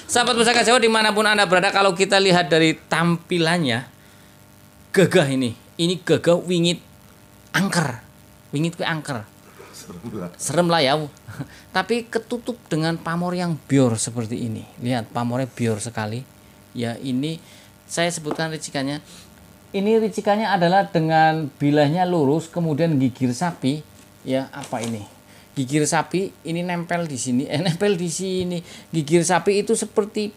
Sahabat Pusaka Jawa dimanapun Anda berada, kalau kita lihat dari tampilannya, gagah ini gagah wingit angker. Wingit ke angker. Serem lah ya. Tapi ketutup dengan pamor yang bior seperti ini. Lihat pamornya bior sekali. Ya, ini saya sebutkan ricikannya. Ini ricikannya adalah dengan bilahnya lurus, kemudian gigir sapi. Ya, apa ini? Gigir sapi ini nempel di sini, nempel di sini. Gigir sapi itu seperti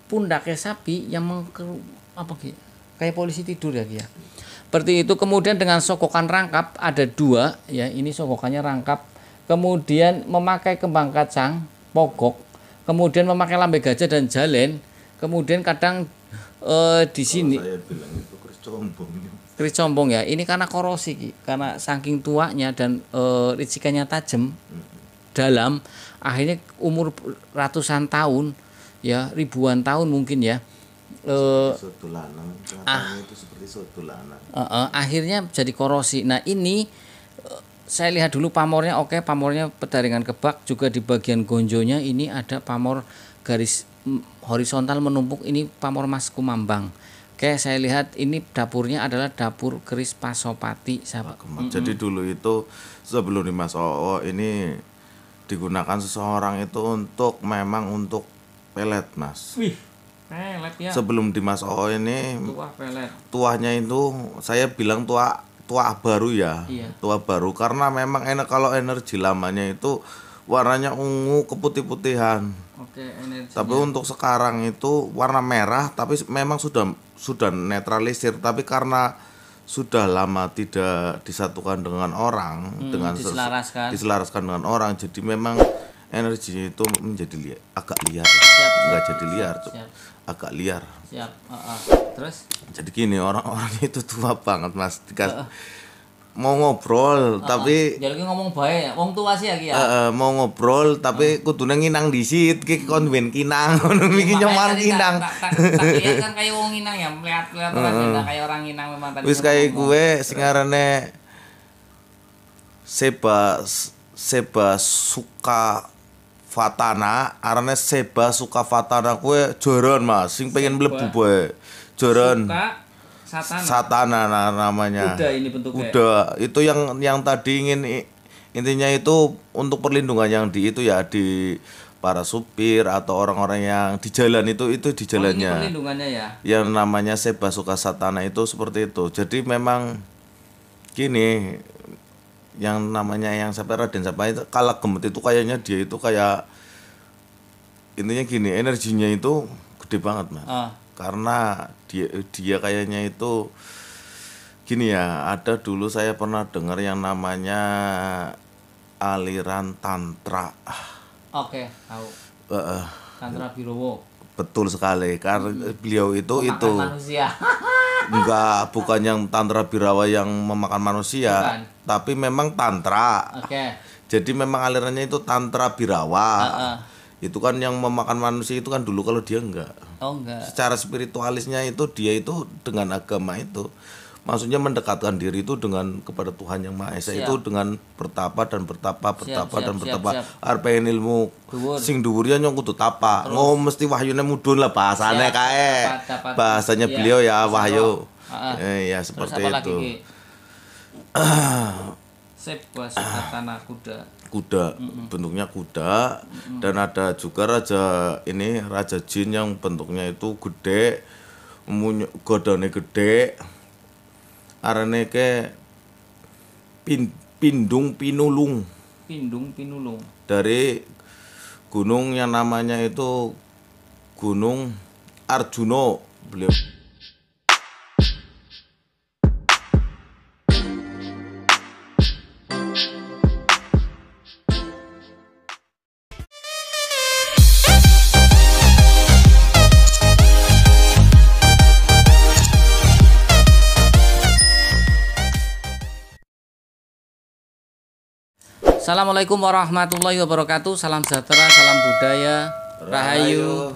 pundaknya sapi yang kayak polisi tidur ya, ya. Seperti itu. Kemudian dengan sokokan rangkap ada dua, ya. Ini sokokannya rangkap. Kemudian memakai kembang kacang, pogok. Kemudian memakai lambe gajah dan jalen. Kemudian kadang di sini keris combong ya. Ini karena korosi, karena saking tuanya dan ricikannya tajam dalam, akhirnya umur ratusan tahun ya, ribuan tahun mungkin ya. Itu seperti sotulanan. Akhirnya jadi korosi. Nah, ini saya lihat dulu pamornya, oke, pamornya pedaringan kebak. Juga di bagian gonjonya ini ada pamor garis horizontal menumpuk, ini pamor Mas Kumambang. Oke, saya lihat ini dapurnya adalah dapur keris Pasopati, sahabat. Jadi dulu itu sebelum di Mas Oo ini digunakan seseorang itu untuk pelet, Mas. Wih, pelet ya. Sebelum di Mas Oo ini Tuah pelet. Tuahnya itu saya bilang tua baru ya. Iya. Tua baru karena memang kalau energi lamanya itu warnanya ungu keputih-putihan. Oke, energinya. Tapi untuk sekarang itu warna merah, tapi memang sudah netralisir, tapi karena sudah lama tidak disatukan dengan orang, diselaraskan dengan orang, jadi memang energi itu menjadi agak liar. Enggak jadi liar, agak liar. Siap. Terus? Jadi gini, orang-orang itu tua banget, Mas. Mau ngobrol tapi jadi ngomong bae, wong tua sih ya. Mau ngobrol tapi kudune nginang disit ki kon ben kinang ngono iki nyoman kinang. Tapi kan kayak wong nginang ya, lihat-lihat orang kayak orang nginang memang tadi. Wis kayak gue sing arane Seba Suka Fatana, arane Seba Suka Fatana kuwe joron, Mas, sing pengen mlebu bae. Joron. Satana namanya. Kuda ini bentuknya. Kuda itu yang tadi intinya itu untuk perlindungan yang di itu ya, di para supir atau orang-orang yang di jalan itu di jalannya. Ini perlindungannya ya. Yang namanya Seba Suka Satana itu seperti itu. Jadi memang gini, yang namanya yang sampai Raden Sapai itu Kala Gemet itu kayaknya dia itu kayak intinya gini, energinya itu gede banget, Mas. Karena dia kayaknya itu gini ya, ada dulu saya pernah dengar yang namanya aliran tantra. Oke, tahu. Tantra Birowo. Betul sekali, karena beliau itu manusia. bukan yang tantra birawa yang memakan manusia, bukan. Tapi memang tantra. Oke. Jadi memang alirannya itu tantra birawa. Itu kan yang memakan manusia itu kan dulu, kalau dia enggak. Oh, enggak. Secara spiritualisnya itu dia itu dengan agama itu, maksudnya mendekatkan diri itu dengan kepada Tuhan Yang Maha Esa. Itu dengan bertapa dan bertapa. Arep ilmu sing dhuwur ya nyong kudu tapa. Mesti wahyune mudhun lah bahasane kae. Bahasanya beliau ya wahyu. Ya seperti itu. Seba Suka Tanah kuda, bentuknya kuda. Dan ada juga raja jin yang bentuknya itu gede, godone gede, arane ke Pindung Pinulung dari gunung yang namanya itu Gunung Arjuno. Beliau Assalamualaikum warahmatullahi wabarakatuh. Salam sejahtera, salam budaya, rahayu.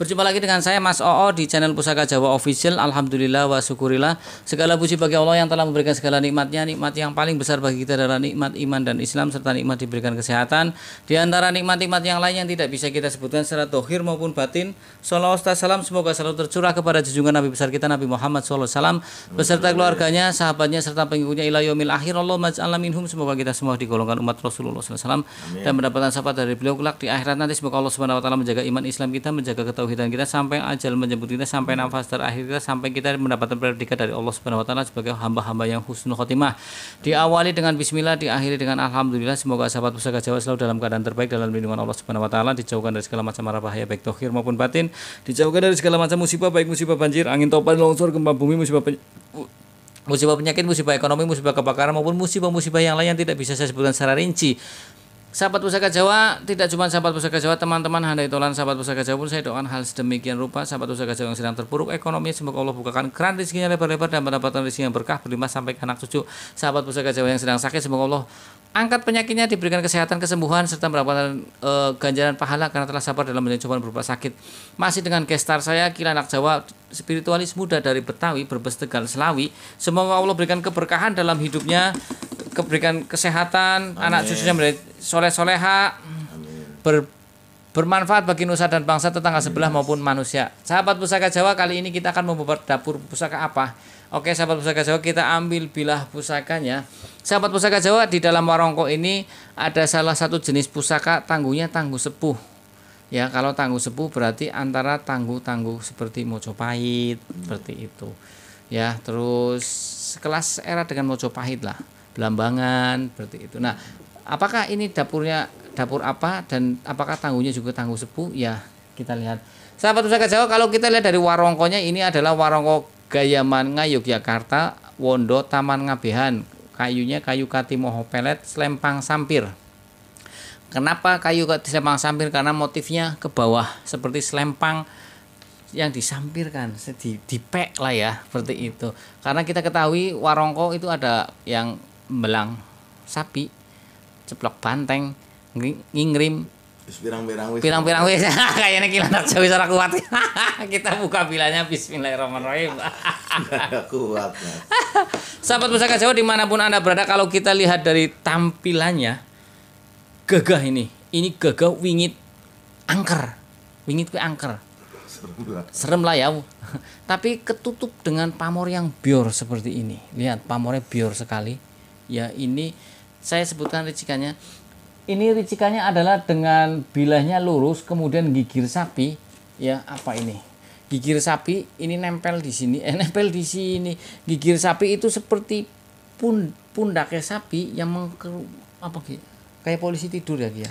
Berjumpa lagi dengan saya Mas Oo di channel Pusaka Jawa Official. Alhamdulillah wa syukurillah. Segala puji bagi Allah yang telah memberikan segala nikmatnya. Nikmat yang paling besar bagi kita adalah nikmat iman dan Islam, serta nikmat diberikan kesehatan. Di antara nikmat-nikmat yang lain yang tidak bisa kita sebutkan secara dohir maupun batin, salawat salam semoga selalu tercurah kepada junjungan Nabi besar kita Nabi Muhammad SAW beserta keluarganya, sahabatnya, serta pengikutnya ila yaumil akhir. Allah maj'alna minhum. Semoga kita semua digolongkan umat Rasulullah SAW dan mendapatkan syafaat dari beliau kelak di akhirat nanti. Semoga Allah Subhanahu wa taala menjaga iman Islam kita, menjaga ketauhidan kita sampai ajal menjemput kita, sampai nafas terakhir kita, sampai kita mendapatkan predikat dari Allah Subhanahu wa taala sebagai hamba-hamba yang husnul khotimah. Diawali dengan bismillah, diakhiri dengan alhamdulillah. Semoga sahabat Pusaka Jawa selalu dalam keadaan terbaik dalam lindungan Allah Subhanahu wa taala, dijauhkan dari segala macam mara bahaya baik dohir maupun batin, dijauhkan dari segala macam musibah baik musibah banjir, angin topan, longsor, gempa bumi, musibah penyakit, musibah ekonomi, musibah kebakaran maupun musibah-musibah yang lain yang tidak bisa saya sebutkan secara rinci. Sahabat Pusaka Jawa, tidak cuma sahabat Pusaka Jawa, teman-teman handai tolan sahabat Pusaka Jawa pun saya doakan hal sedemikian rupa. Sahabat Pusaka Jawa yang sedang terpuruk ekonomi, semoga Allah bukakan keran rezekinya lebar-lebar dan mendapatkan rezeki yang berkah berlimpah sampai ke anak cucu. Sahabat Pusaka Jawa yang sedang sakit, semoga Allah angkat penyakitnya, diberikan kesehatan, kesembuhan, serta mendapatkan ganjaran pahala karena telah sabar dalam menjalani cobaan berupa sakit. Masih dengan gestar saya, Kila Anak Jawa, spiritualis muda dari Betawi, Brebes, Tegal, Selawi. Semoga Allah berikan keberkahan dalam hidupnya, berikan kesehatan, amin. Anak cucunya menjadi soleh-soleha, bermanfaat bagi nusa dan bangsa, tetangga sebelah maupun manusia. Sahabat Pusaka Jawa, kali ini kita akan membuat dapur pusaka apa? Oke, sahabat Pusaka Jawa, kita ambil bilah pusakanya. Sahabat Pusaka Jawa, di dalam warongko ini ada salah satu jenis pusaka, tangguhnya tangguh sepuh. Ya, kalau tangguh sepuh berarti antara tangguh-tangguh seperti Mojopahit, seperti itu. Ya, terus sekelas era dengan Mojopahit lah, Belambangan, seperti itu. Nah, apakah ini dapurnya dapur apa dan apakah tangguhnya juga tangguh sepuh? Ya, kita lihat. Sahabat Pusaka Jawa, kalau kita lihat dari warongkonya, ini adalah warongko Gayaman Yogyakarta, Wondo Taman Ngabehan. Kayunya kayu kati moho pelet, selempang sampir. Kenapa kayu selempang sampir? Karena motifnya ke bawah seperti selempang yang disampirkan, dipek lah ya, seperti itu. Karena kita ketahui warongko itu ada yang belang sapi, ceplok banteng, ngingrim, pirang-pirang wis. Kayaknya Kila Anak Jawa ora kuat. Kita buka bilanya bismillahirrahmanirrahim. Kuat. Sahabat Pusaka Jawa dimanapun Anda berada, kalau kita lihat dari tampilannya, gagah ini gagah wingit angker. Wingit angker. Serem lah ya. Tapi ketutup dengan pamor yang bior seperti ini. Lihat pamornya bior sekali. Ya, ini saya sebutkan ricikannya. Ini ricikannya adalah dengan bilahnya lurus, kemudian gigir sapi. Ya, apa ini? Gigir sapi ini nempel di sini, nempel di sini. Gigir sapi itu seperti pundaknya sapi yang kayak polisi tidur ya, dia.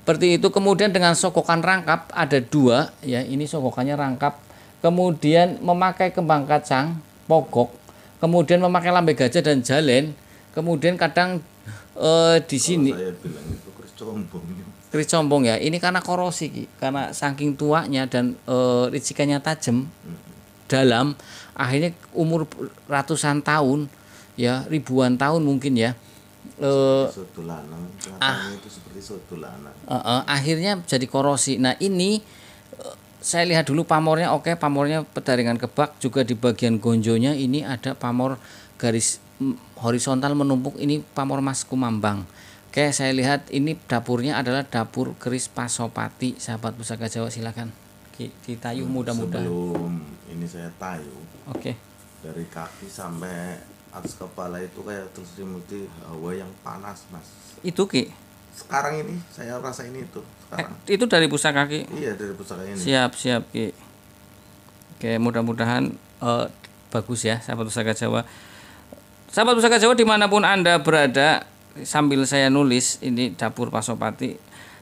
Seperti itu. Kemudian dengan sogokan rangkap ada dua, ya, ini sogokannya rangkap. Kemudian memakai kembang kacang, pogok. Kemudian memakai lambe gajah dan jalen. Kemudian kadang di sini saya bilang itu keris combong ya. Ini karena korosi, karena saking tuanya dan ricikannya tajam, dalam, akhirnya umur ratusan tahun, ya, ribuan tahun mungkin ya. Itu seperti akhirnya jadi korosi. Nah, ini saya lihat dulu pamornya. Oke, pamornya pedaringan kebak, juga di bagian gonjonya ini ada pamor garis horizontal menumpuk, ini pamor Mas Kumambang. Oke, saya lihat ini dapurnya adalah dapur keris Pasopati. Sahabat Pusaka Jawa, silakan ditayu mudah-mudahan. Sebelum ini saya tayu. Oke. Dari kaki sampai atas kepala itu kayak terselimuti hawa yang panas, Mas. Itu sekarang ini saya rasa ini itu sekarang. Itu dari pusaka Ki? Iya, dari pusaka ini. Siap Ki. Oke, mudah-mudahan bagus ya sahabat Pusaka Jawa. Sahabat Pusaka Jawa dimanapun Anda berada, sambil saya nulis ini dapur Pasopati.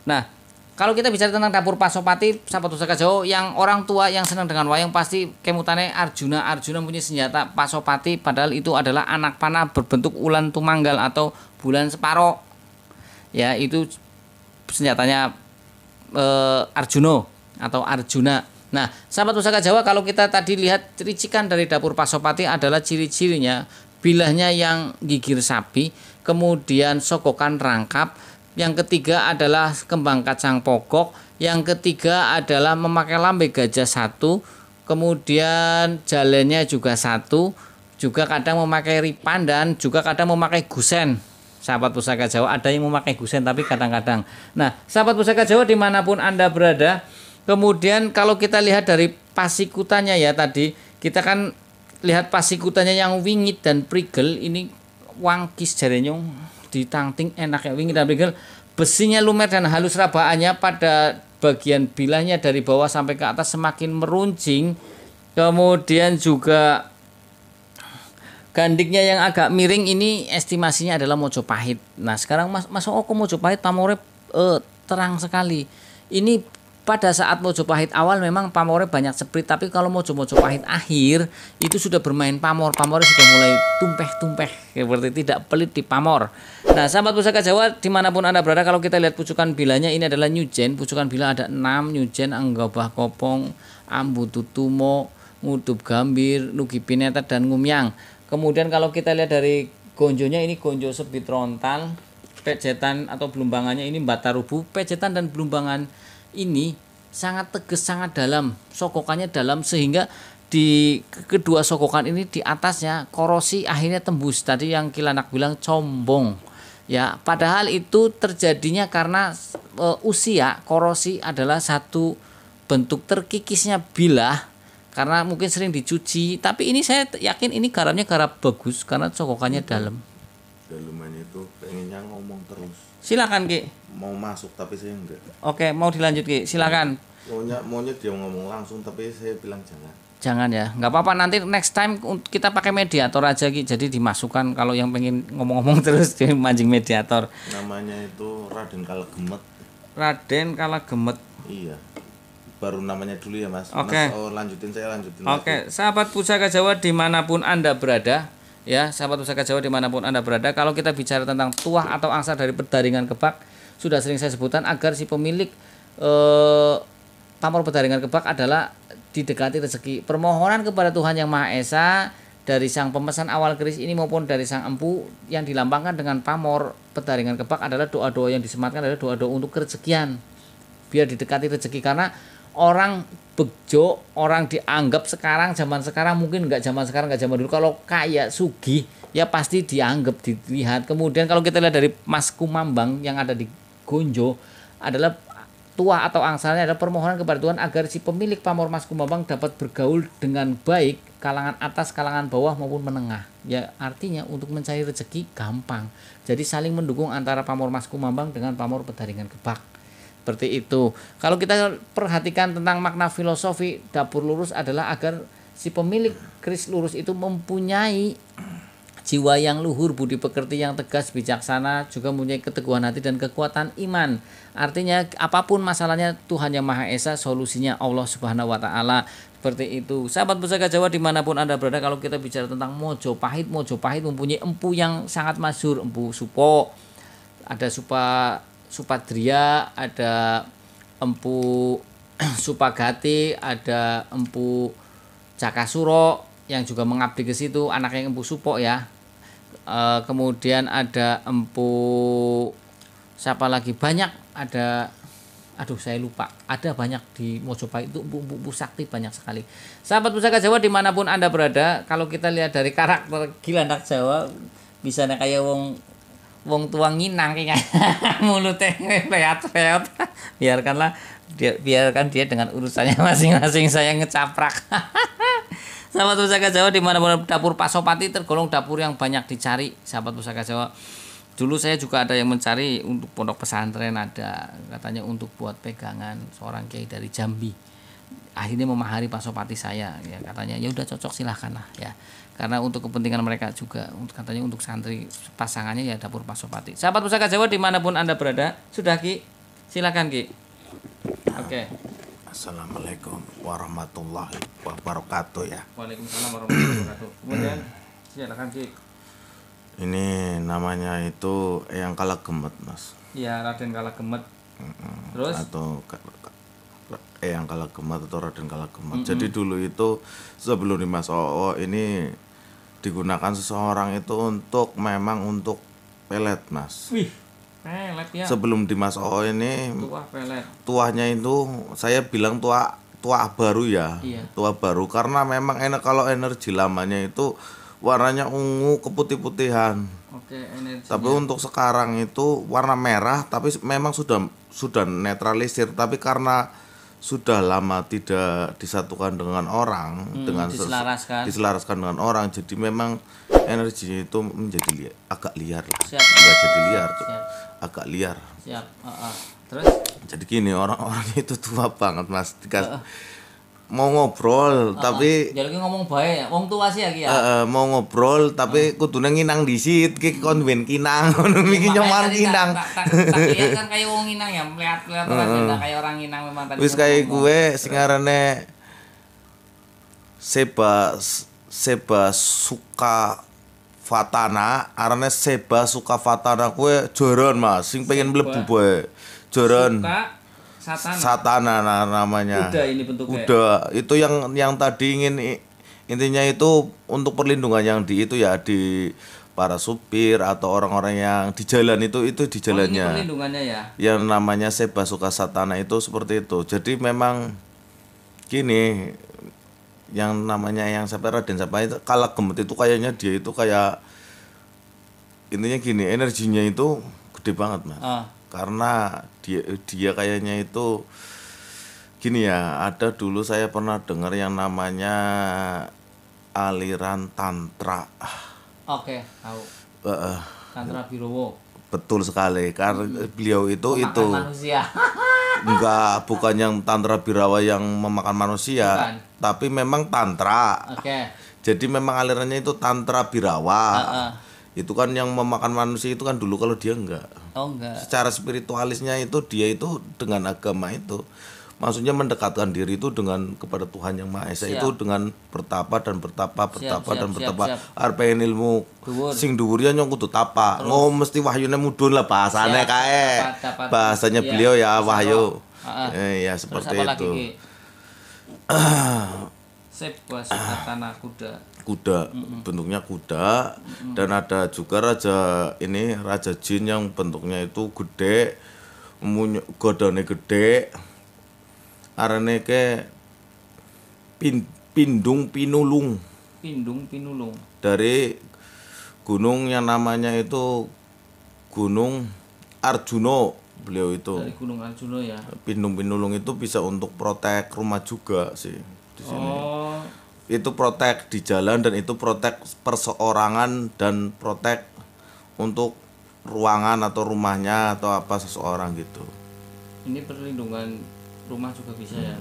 Nah, kalau kita bicara tentang dapur Pasopati, sahabat Pusaka Jawa, yang orang tua yang senang dengan wayang pasti kemutane Arjuna punya senjata Pasopati, padahal itu adalah anak panah berbentuk ulan tumanggal atau bulan separo. Ya, itu senjatanya Arjuno atau Arjuna. Nah, sahabat Pusaka Jawa, kalau kita tadi lihat ricikan dari dapur Pasopati adalah ciri-cirinya bilahnya yang gigir sapi, kemudian sogokan rangkap, yang ketiga adalah kembang kacang pokok, yang ketiga adalah memakai lambe gajah 1, kemudian jalannya juga 1, juga kadang memakai ripan dan juga kadang memakai gusen. Sahabat Pusaka Jawa ada yang memakai gusen tapi kadang-kadang. Nah, sahabat Pusaka Jawa dimanapun Anda berada, kemudian kalau kita lihat dari pasikutannya ya tadi, kita kan lihat pasikutannya yang wingit dan prigel, ini wangkis jarenyong ditangting enak ya, wingit dan prigel. Besinya lumer dan halus rabaannya pada bagian bilahnya dari bawah sampai ke atas semakin meruncing. Kemudian juga gandiknya yang agak miring ini estimasinya adalah Mojopahit. Nah sekarang Mas Oko Mojopahit pamornya terang sekali. Ini pada saat Mojopahit awal memang pamornya banyak seprit, tapi kalau Mojopahit akhir itu sudah bermain pamor, pamornya sudah mulai tumpeh-tumpeh, seperti tidak pelit di pamor. Nah sahabat Pusaka Jawa dimanapun Anda berada, kalau kita lihat pucukan bilanya ini adalah Nyujen, pucukan bila ada 6, Nyujen, Anggabah Kopong, Ambu Tutumo, Ngudup Gambir, Nugi Pineta dan Ngumyang. Kemudian kalau kita lihat dari gonjonya ini gonjo sebit rontal, pejetan atau belumbangannya ini Batarubu, pejetan dan belumbangan ini sangat tegas, sangat dalam, sokokannya dalam sehingga di kedua sokokan ini di atasnya korosi akhirnya tembus, tadi yang Kilanak bilang combong ya, padahal itu terjadinya karena usia. Korosi adalah satu bentuk terkikisnya bilah karena mungkin sering dicuci, tapi ini saya yakin ini garamnya garam bagus karena sokokannya dalam. Dalemannya itu pengennya ngomong terus. Silakan Ki. Mau masuk tapi saya enggak. Oke, mau dilanjut Ki, silakan. Maunya dia ngomong langsung tapi saya bilang jangan. Jangan ya, nggak apa-apa, nanti next time kita pakai mediator aja Ki. Jadi dimasukkan kalau yang pengen ngomong-ngomong terus dia mancing mediator. Namanya itu Raden Kalagemet. Raden Kalagemet. Iya. Baru namanya dulu ya Mas. Oke. Mas, lanjutin Oke, lagi. sahabat Pusaka Jawa dimanapun Anda berada. Ya, sahabat Pusaka Jawa dimanapun Anda berada, kalau kita bicara tentang tuah atau angsa dari Pedaringan Kebak, sudah sering saya sebutkan agar si pemilik pamor Pedaringan Kebak adalah didekati rezeki. Permohonan kepada Tuhan Yang Maha Esa dari sang pemesan awal keris ini maupun dari sang empu yang dilambangkan dengan pamor Pedaringan Kebak adalah doa-doa yang disematkan adalah doa-doa untuk kerezekian. Biar didekati rezeki, karena orang bejo, orang dianggap sekarang, zaman sekarang mungkin nggak zaman sekarang, nggak zaman dulu, kalau kaya sugih ya pasti dianggap, dilihat. Kemudian kalau kita lihat dari Mas Kumambang yang ada di Gonjo adalah tua atau angsalnya adalah permohonan kepada Tuhan agar si pemilik pamor Mas Kumambang dapat bergaul dengan baik kalangan atas, kalangan bawah maupun menengah. Ya artinya untuk mencari rezeki gampang. Jadi saling mendukung antara pamor Mas Kumambang dengan pamor Pedaringan Kebak. Seperti itu. Kalau kita perhatikan tentang makna filosofi dapur lurus adalah agar si pemilik keris lurus itu mempunyai jiwa yang luhur, budi pekerti yang tegas, bijaksana, juga mempunyai keteguhan hati dan kekuatan iman. Artinya apapun masalahnya Tuhan Yang Maha Esa, solusinya Allah Subhanahu wa Ta'ala. Seperti itu. Sahabat Pusaka Jawa dimanapun Anda berada, kalau kita bicara tentang Mojopahit, Mojopahit mempunyai empu yang sangat masyhur, Empu Supo, ada Supadria, ada Empu Supagati, ada Empu Jakasuro yang juga mengabdi ke situ, anaknya Empu Supo ya. Kemudian ada Empu siapa lagi, banyak, ada, aduh saya lupa, ada banyak di Mojopahit itu, Empu Sakti banyak sekali. Sahabat Pusaka Jawa dimanapun Anda berada, kalau kita lihat dari karakter Kilanak Jawa bisa kayak wong tua nginang kayak mulutnya peot-peot. Biarkan dia dengan urusannya masing-masing, saya ngecaprak. Sahabat Pusaka Jawa dimanapun, dapur Pasopati tergolong dapur yang banyak dicari. Sahabat Pusaka Jawa, dulu saya juga ada yang mencari untuk pondok pesantren, ada katanya untuk buat pegangan seorang kiai dari Jambi. Akhirnya memahari Pasopati saya, ya katanya ya udah cocok silahkan lah ya. Karena untuk kepentingan mereka juga, untuk katanya untuk santri pasangannya ya dapur Pasopati. Sahabat Pusaka Jawa dimanapun Anda berada, sudah Ki, silakan Ki. Oke. Assalamualaikum warahmatullahi wabarakatuh ya. Waalaikumsalam warahmatullahi wabarakatuh. Kemudian silakan Ki. Ini namanya itu Eyang Kalagemet Mas. Iya, Raden Kalagemet. Terus? Atau Eyang Kalagemet atau Raden Kalagemet. Jadi dulu itu sebelum Dimas Oo ini digunakan seseorang itu untuk memang untuk pelet Mas. Wih, Pelet ya. Sebelum di Mas Oo ini Tuah pelet. tuahnya itu saya bilang tua baru ya. Iya. Tua baru karena memang enak kalau energi lamanya itu warnanya ungu keputih-putihan. Oke, energinya. Tapi untuk sekarang itu warna merah tapi memang sudah netralisir tapi karena sudah lama tidak disatukan dengan orang dengan diselaraskan dengan orang jadi memang energinya itu menjadi agak liar lah. Siap. Enggak jadi liar tuh. Siap. Agak liar. Siap. Terus Jadi gini orang-orang itu tua banget Mas mau ngobrol tapi jadi ngomong bae, wong tua sih ya ki ya. mau ngobrol tapi kudune nginang disit ki kon ben kinang ngono iki nyoman kinang. Tak lihat kan kayak wong nginang ya, lihat orang kayak orang nginang memang tadi. Wis kayak gue sing arane Seba Suka Fatana, arane Seba Suka Fatana kuwe joron Mas, sing pengen mlebu bae. Joron. Satana namanya. Kuda ini bentuknya. Kuda. Itu yang tadi intinya itu untuk perlindungan yang di itu ya di para supir atau orang-orang yang di jalan itu di jalannya. Ini perlindungannya ya. Yang namanya Seba Suka Satana itu seperti itu. Jadi memang gini yang namanya yang sampai Raden Sapai itu Kala Gemet itu kayaknya dia itu kayak intinya gini energinya itu gede banget Mas. Karena dia kayaknya itu gini ya, ada dulu saya pernah dengar yang namanya aliran tantra. Oke, tahu. Tantra Birowo. Betul sekali, karena beliau itu manusia. bukan yang tantra birawa yang memakan manusia, bukan. Tapi memang tantra. Oke. Jadi memang alirannya itu tantra birawa. Itu kan yang memakan manusia itu kan dulu, kalau dia enggak. Oh enggak. Secara spiritualisnya itu dia itu dengan agama itu maksudnya mendekatkan diri itu dengan kepada Tuhan yang Maha Esa. Itu dengan bertapa dan bertapa arep ilmu sing dhuwur ya nyong kudu tapa. Mesti wahyune mudhun lah bahasane kae. Bahasanya beliau ya wahyu. Ya seperti itu. Seba Suka Tanah kuda bentuknya kuda dan ada juga raja jin yang bentuknya itu gede, godone gede, arane ke Pindung Pinulung dari gunung yang namanya itu Gunung Arjuno. Beliau itu dari Gunung Arjuno ya. Pindung Pinulung itu bisa untuk protek rumah juga sih di sini. Itu protek di jalan dan itu protek perseorangan dan protek untuk ruangan atau rumahnya atau apa seseorang gitu. Ini perlindungan rumah juga bisa ya.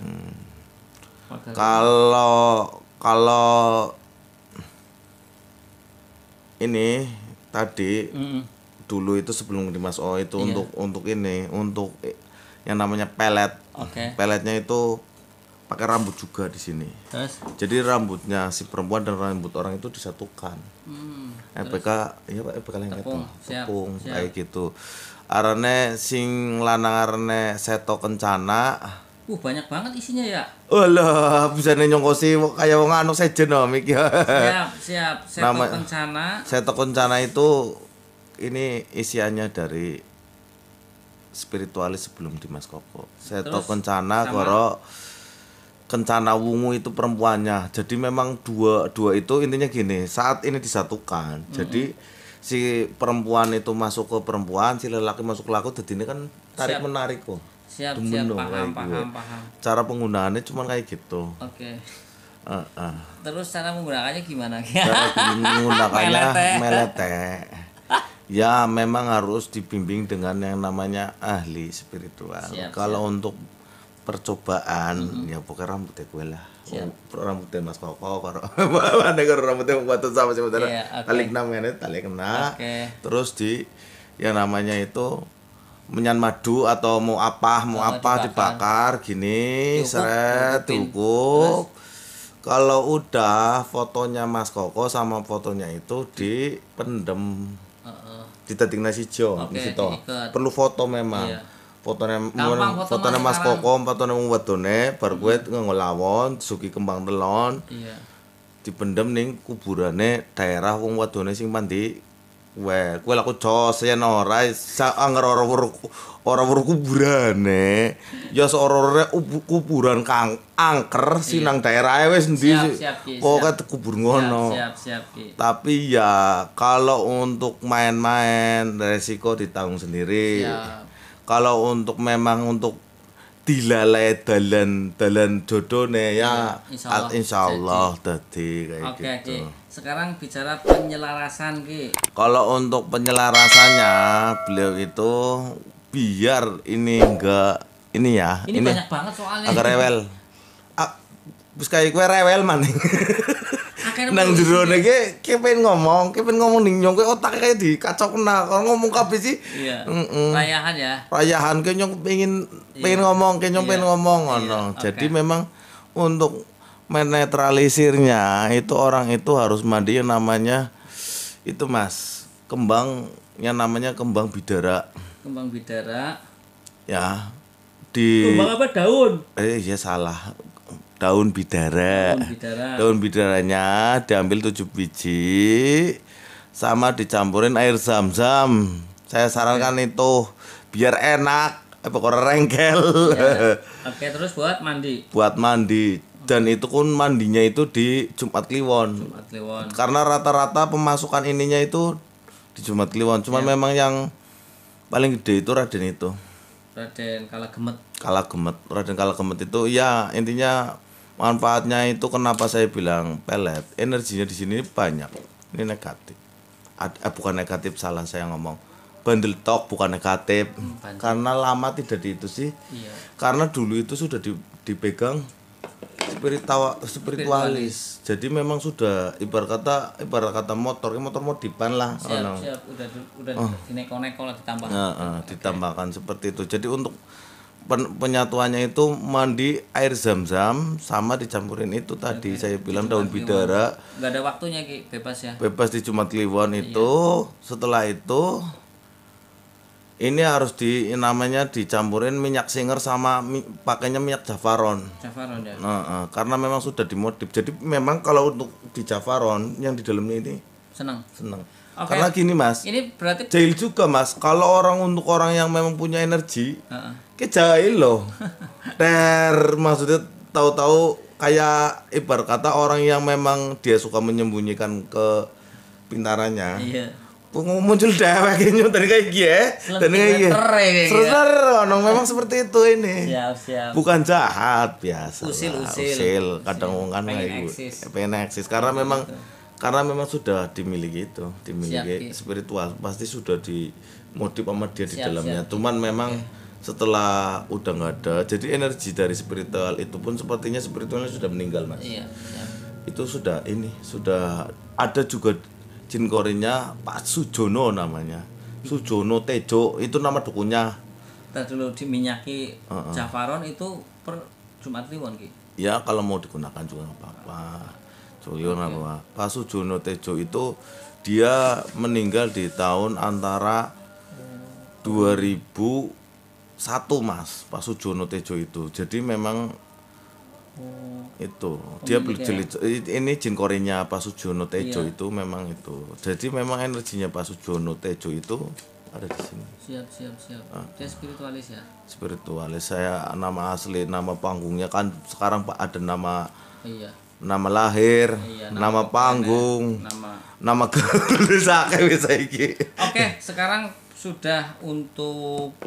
Kalau ini tadi dulu itu sebelum di Mas O itu untuk yang namanya pelet. Peletnya itu pakai rambut juga di sini. Terus? Jadi rambutnya si perempuan dan rambut orang itu disatukan. EPK ya Pak, EPK tepung kayak gitu. Arane sing lanang arane Seto Kencana. Banyak banget isinya ya. Alah, bisa nyongkosi kayak wong anu sejen iki. Siap. Seto Kencana. Seto Kencana itu ini isiannya dari spiritualis sebelum Dimas Koko. Seto Kencana karo Kencana Wungu itu perempuannya. Jadi memang dua itu intinya gini, saat ini disatukan. Jadi si perempuan itu masuk ke perempuan, si lelaki masuk ke lelaki, jadi ini kan tarik menarik kok. Siap, paham. Cara penggunaannya cuma kayak gitu. Oke. Terus cara menggunakannya gimana? Cara menggunakannya melete. Ya memang harus dibimbing dengan yang namanya ahli spiritual. Kalau untuk percobaan ya pokoknya rambutnya gue lah. Rambutnya Mas Koko karo rambutnya buatan sama sebenarnya. Tali kena. Terus di yang namanya itu menyan madu atau mau apa dibakar gini, seret diukup. Kalau udah fotonya Mas Koko sama fotonya itu dipendem. Ditating nasi jo, perlu foto memang. Fotone Mas Koko, fotone wong wedone, bar kowe ngolawon, suki kembang telon. Dipendem ning kuburane daerah wong wedone sing mandi Weh, kowe laku jos yen ora anger ora weruh kuburane. Ya seorore kuburan kang angker sinang daerahe wis endi sih. Pokoke dikubur ngono. Siap, Ki. Tapi ya kalau untuk main-main resiko ditanggung sendiri. Siap. Kalau untuk memang untuk dilalai dalan jodone ya insyaallah dadi kayak gitu. Ki. Sekarang bicara penyelarasan Ki. Kalau untuk penyelarasannya beliau itu biar ini enggak ini ya. Ini banyak banget soalnya. Agak rewel. Wis kayak kowe rewel maning. Nang jero niki kepen ngomong ning nyong kowe otake kayak dikacokna. Kalau ngomong kabeh sih. Iya. Rayahan ya. Rayahan ke nyong pengen ngomong, ke nyong pengen ngomong ngono. Jadi memang untuk menetralisirnya itu orang itu harus mandi yang namanya itu Mas, kembang yang namanya kembang bidara. Kembang bidara. Ya. Kembang apa daun? Iya salah. Daun bidara. Daun bidaranya diambil 7 biji sama dicampurin air zam-zam. Saya sarankan itu biar enak, pokoknya rengkel. Ya. Oke, terus buat mandi. Buat mandi. Dan itu pun mandinya itu di Jumat Kliwon. Karena rata-rata pemasukan ininya itu di Jumat Kliwon. Cuman memang yang paling gede itu Raden itu. Raden Kalagemet. Raden Kalagemet itu ya intinya manfaatnya itu kenapa saya bilang pelet. Energinya di sini banyak. Ini negatif. Bukan negatif, salah saya ngomong. Bandel tok bukan negatif. Karena lama tidak di itu sih. Iya. Karena dulu itu sudah dipegang spiritualis. Jadi memang sudah ibarat kata motor modipan lah. Siap. Udah dineko-neko lah ditambah. Ditambahkan seperti itu. Jadi untuk penyatuannya itu mandi air zam-zam sama dicampurin itu tadi saya bilang daun bidara. Enggak ada waktunya Ki, bebas ya. Bebas di Jumat Kliwon itu. Setelah itu ini harus namanya dicampurin minyak singer sama pakainya minyak jafaron. Jafaron ya. Karena memang sudah dimodif. Jadi memang kalau untuk di jafaron yang di dalamnya ini senang. Okay. Karena gini Mas. Ini berarti jahil juga Mas. Kalau untuk orang yang memang punya energi, jahil loh. Maksudnya tahu-tahu kayak ibarat kata orang yang memang dia suka menyembunyikan kepintarannya. Iya. Muncul dewek tadi kayak gini dan kayak gini memang seperti itu ini. Siap. Bukan jahat, biasa usil kadang kan kayak gitu pengen eksis karena memang sudah dimiliki spiritual pasti sudah dimodif sama dia di dalamnya. Cuman memang setelah udah nggak ada, jadi energi dari spiritual itu pun sepertinya spiritualnya sudah meninggal Mas. Itu sudah ada juga jin korinya Pak Sujono namanya. Sujono Tejo itu nama dukunnya. Kita dulu diminyaki jafaron itu per Jumat Kliwon Ki. Ya kalau mau digunakan juga nggak apa-apa. Apa. Pak Sujono Tejo itu dia meninggal di tahun antara 2001 Mas. Pak Sujono Tejo itu. Jadi memang itu dia ini jin korinya Pak Sujono Tejo itu memang itu. Jadi memang energinya Pak Sujono Tejo itu ada di sini. Siap. Dia spiritualis ya. Spiritualis. Saya nama asli, nama panggungnya kan sekarang Pak ada nama nama lahir, nama panggung, nama gelisake wis saiki. Oke, sekarang sudah untuk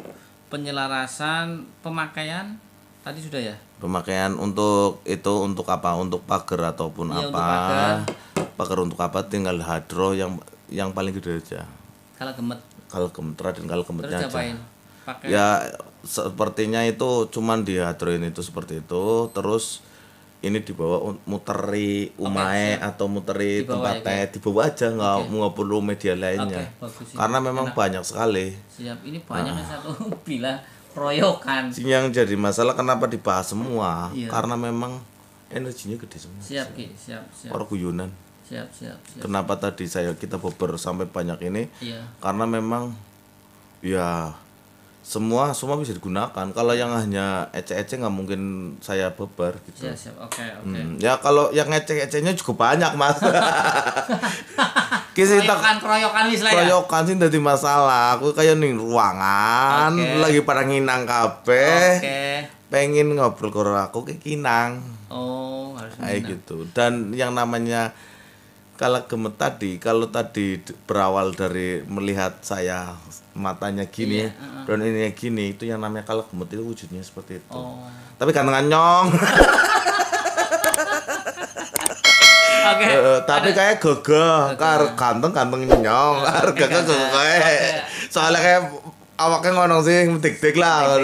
penyelarasan pemakaian tadi sudah ya? Pemakaian untuk itu untuk apa? Untuk pagar ataupun apa? Pagar untuk apa? Tinggal hadro yang paling gede aja. Kalagemet Raden Kalagemetnya aja. Pakai ya sepertinya itu cuman di hadroin itu seperti itu. Terus ini dibawa muteri umae atau muteri tempatnya dibawa aja nggak perlu media lainnya. Karena memang banyak sekali. Siap. Ini banyaknya satu bila royokan. Yang jadi masalah kenapa dibahas semua? Karena memang energinya gede semua. Siap. Orang guyonan. Siap. Kenapa tadi kita beber sampai banyak ini? Karena memang ya semua bisa digunakan. Kalau yang hanya ece-ece nggak mungkin saya beber gitu. Siap. Oke. Ya kalau yang ece-ecenya juga banyak Mas. Kroyokan wis lah ya. Kroyokan sih dadi masalah. Aku kayak ning ruangan lagi pada nginang kabeh. Pengen ngobrol karo aku ke kinang. Oh, harus kayak gitu. Dan yang namanya kalau gemet tadi, kalau tadi berawal dari melihat saya matanya gini dan ini gini, itu yang namanya kalau gemet itu wujudnya seperti itu. Tapi gantengan nyong. Tapi kayak gagah, ganteng nyong, gagah soalnya kayak awaknya ngono sih, dik-dik lah,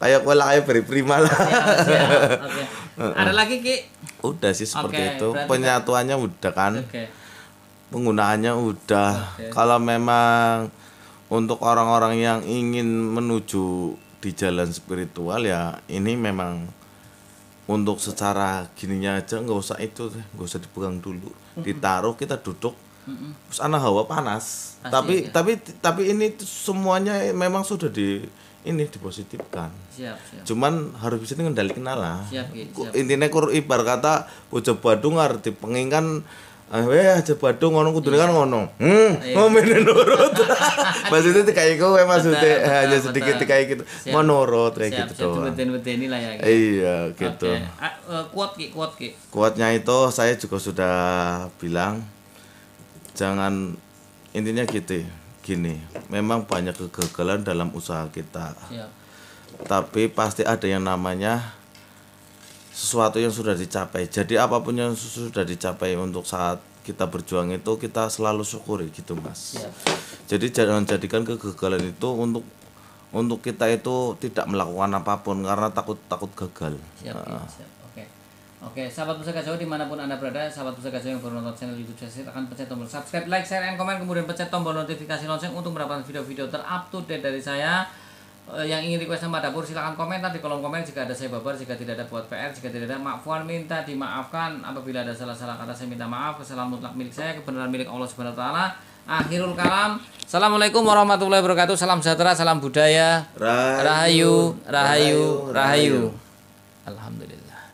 kayak pola kayak beri prima lah. Ada lagi Ki? Udah sih seperti itu. Penyatuannya udah kan. Penggunaannya udah. Kalau memang untuk orang-orang yang ingin menuju di jalan spiritual ya ini memang untuk secara gininya aja nggak usah itu, nggak usah dipegang dulu. Ditaruh kita duduk. Terus ana hawa panas. Tapi ini semuanya memang sudah dipositifkan. Siap. Cuman harus bisa mengendalikan lah. Siap. Intinya ibar kata bojo Badung arep dipenginkan aja Badung ngono kudune kan ngono. Ngomene nurut. Maksudnya dikai kowe maksudnya hanya sedikit dikai gitu. Menurut kayak gitu doang. Siap, lah ya. Iya, gitu. Kuat Ki. Kuatnya itu saya juga sudah bilang jangan intinya gitu. Gini, memang banyak kegagalan dalam usaha kita. Tapi pasti ada yang namanya sesuatu yang sudah dicapai. Jadi apapun yang sudah dicapai untuk saat kita berjuang itu kita selalu syukuri gitu Mas. Jadi jangan jadikan kegagalan itu untuk kita itu tidak melakukan apapun karena takut gagal. Siap. Oke, sahabat Pusaka Jawa dimanapun Anda berada, sahabat Pusaka Jawa yang baru nonton channel YouTube saya, silahkan pencet tombol subscribe, like, share, and komen, kemudian pencet tombol notifikasi lonceng untuk mendapatkan video-video ter-up-to-date dari saya. Yang ingin request sama dapur silahkan komentar di kolom komen. Jika ada saya babar, jika tidak ada buat PR, jika tidak ada maafkan minta dimaafkan. Apabila ada salah-salah kata saya minta maaf. Kesalahan mutlak milik saya, kebenaran milik Allah Subhanahu wa taala. Akhirul kalam. Assalamualaikum warahmatullahi wabarakatuh. Salam sejahtera, salam budaya. Rahayu. Alhamdulillah.